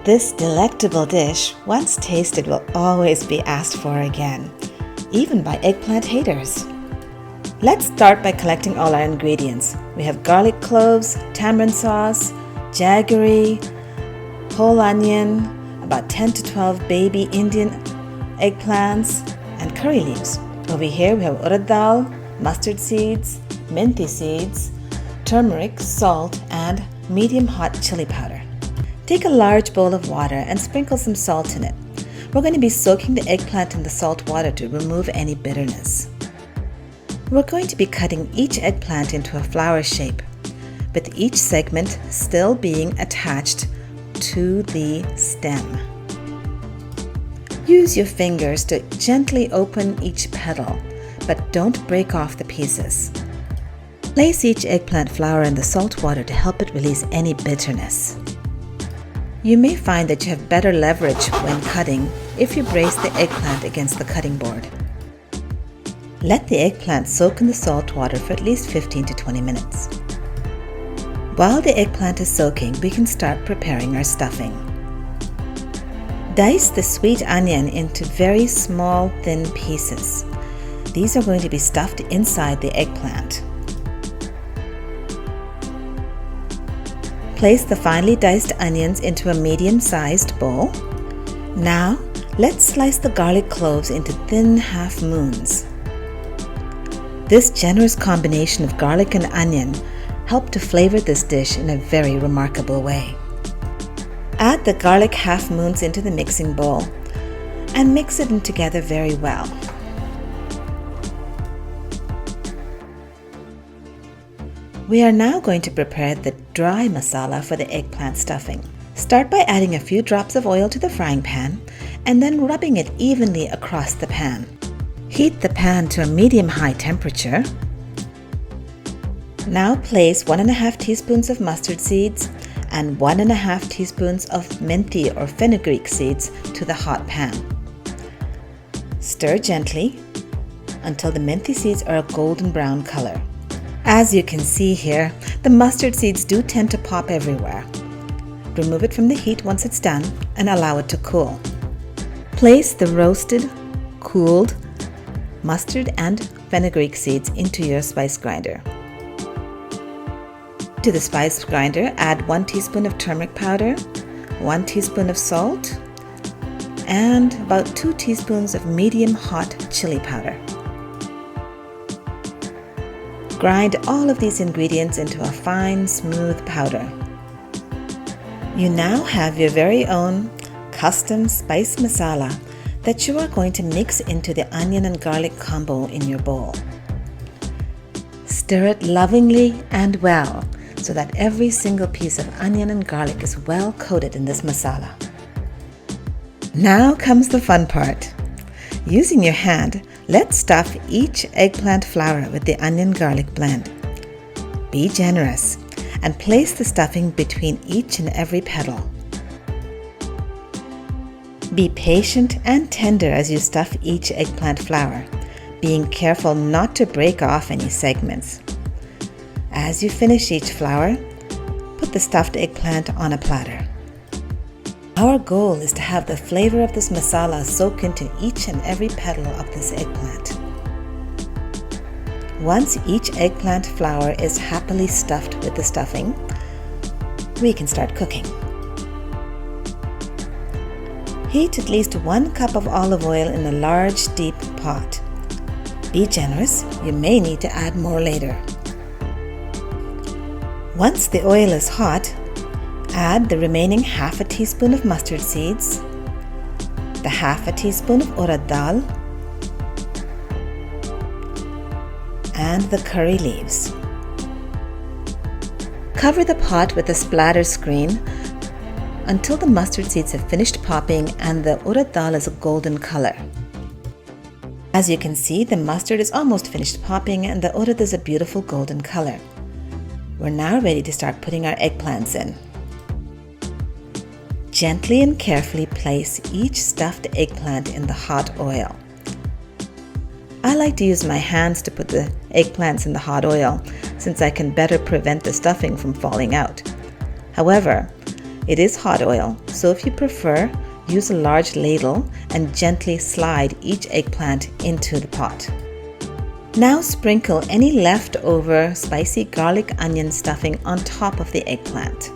This delectable dish, once tasted, will always be asked for again, even by eggplant haters. Let's start by collecting all our ingredients. We have garlic cloves, tamarind sauce, jaggery, whole onion, about 10 to 12 baby Indian eggplants, and curry leaves. Over here we have urad dhal, mustard seeds, menthy seeds, turmeric, salt, and medium hot chili powder. Take a large bowl of water and sprinkle some salt in it. We're going to be soaking the eggplant in the salt water to remove any bitterness. We're going to be cutting each eggplant into a flower shape, with each segment still being attached to the stem. Use your fingers to gently open each petal, but don't break off the pieces. Place each eggplant flower in the salt water to help it release any bitterness. You may find that you have better leverage when cutting if you brace the eggplant against the cutting board. Let the eggplant soak in the salt water for at least 15 to 20 minutes. While the eggplant is soaking, we can start preparing our stuffing. Dice the sweet onion into very small, thin pieces. These are going to be stuffed inside the eggplant. Place the finely diced onions into a medium-sized bowl. Now, let's slice the garlic cloves into thin half moons. This generous combination of garlic and onion help to flavor this dish in a very remarkable way. Add the garlic half moons into the mixing bowl and mix it in together very well. We are now going to prepare the dry masala for the eggplant stuffing. Start by adding a few drops of oil to the frying pan and then rubbing it evenly across the pan. Heat the pan to a medium-high temperature. Now place 1.5 teaspoons of mustard seeds and 1.5 teaspoons of menthy or fenugreek seeds to the hot pan. Stir gently until the menthy seeds are a golden brown color. As you can see here, the mustard seeds do tend to pop everywhere. Remove it from the heat once it's done and allow it to cool. Place the roasted, cooled mustard and fenugreek seeds into your spice grinder. To the spice grinder, add 1 teaspoon of turmeric powder, 1 teaspoon of salt, and about 2 teaspoons of medium hot chili powder. Grind all of these ingredients into a fine, smooth powder. You now have your very own custom spice masala that you are going to mix into the onion and garlic combo in your bowl. Stir it lovingly and well so that every single piece of onion and garlic is well coated in this masala. Now comes the fun part. Using your hand, let's stuff each eggplant flower with the onion garlic blend. Be generous and place the stuffing between each and every petal. Be patient and tender as you stuff each eggplant flower, being careful not to break off any segments. As you finish each flower, put the stuffed eggplant on a platter. Our goal is to have the flavor of this masala soak into each and every petal of this eggplant. Once each eggplant flower is happily stuffed with the stuffing, we can start cooking. Heat at least 1 cup of olive oil in a large, deep pot. Be generous, you may need to add more later. Once the oil is hot, add the remaining half a teaspoon of mustard seeds, the half a teaspoon of urad dhal, and the curry leaves. Cover the pot with a splatter screen until the mustard seeds have finished popping and the urad dhal is a golden color. As you can see, the mustard is almost finished popping and the urad is a beautiful golden color. We're now ready to start putting our eggplants in. Gently and carefully place each stuffed eggplant in the hot oil. I like to use my hands to put the eggplants in the hot oil since I can better prevent the stuffing from falling out. However, It is hot oil, so if you prefer, use a large ladle and gently slide each eggplant into the pot. Now sprinkle any leftover spicy garlic onion stuffing on top of the eggplant.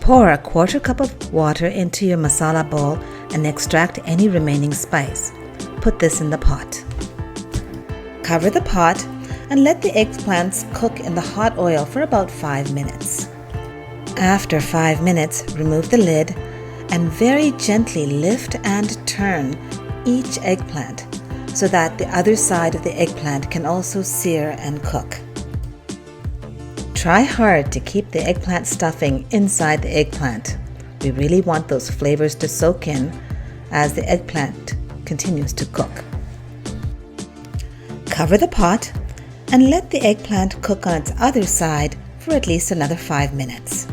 Pour a quarter cup of water into your masala bowl and extract any remaining spice. Put this in the pot. Cover the pot and let the eggplants cook in the hot oil for about 5 minutes. After 5 minutes, remove the lid and very gently lift and turn each eggplant so that the other side of the eggplant can also sear and cook. Try hard to keep the eggplant stuffing inside the eggplant. We really want those flavors to soak in as the eggplant continues to cook. Cover the pot and let the eggplant cook on its other side for at least another 5 minutes.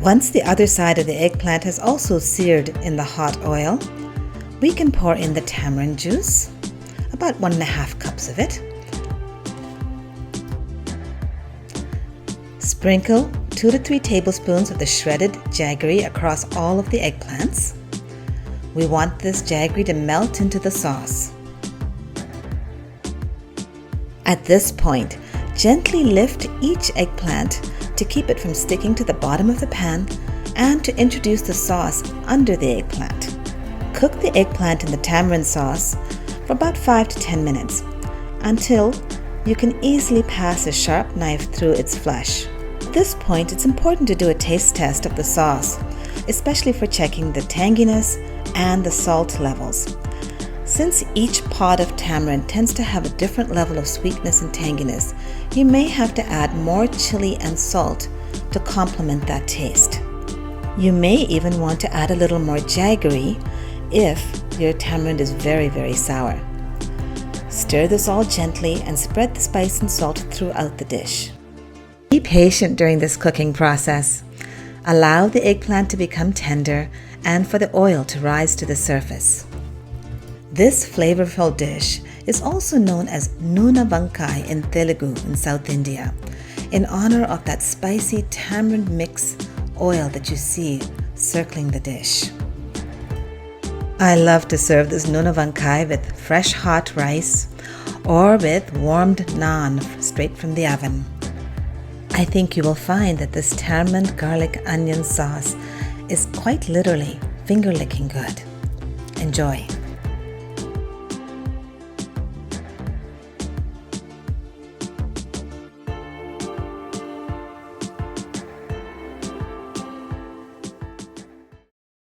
Once the other side of the eggplant has also seared in the hot oil, we can pour in the tamarind juice, about 1.5 cups of it. Sprinkle 2 to 3 tablespoons of the shredded jaggery across all of the eggplants. We want this jaggery to melt into the sauce. At this point, gently lift each eggplant to keep it from sticking to the bottom of the pan and to introduce the sauce under the eggplant. Cook the eggplant in the tamarind sauce for about 5 to 10 minutes until you can easily pass a sharp knife through its flesh. At this point, it's important to do a taste test of the sauce, especially for checking the tanginess and the salt levels. Since each pod of tamarind tends to have a different level of sweetness and tanginess, you may have to add more chili and salt to complement that taste. You may even want to add a little more jaggery if your tamarind is very, very sour. Stir this all gently and spread the spice and salt throughout the dish. Be patient during this cooking process. Allow the eggplant to become tender and for the oil to rise to the surface. This flavorful dish is also known as Noona Vankai in Telugu in South India, in honor of that spicy tamarind mix oil that you see circling the dish. I love to serve this Noona Vankai with fresh hot rice or with warmed naan straight from the oven. I think you will find that this tamarind garlic onion sauce is quite literally finger-licking good. Enjoy!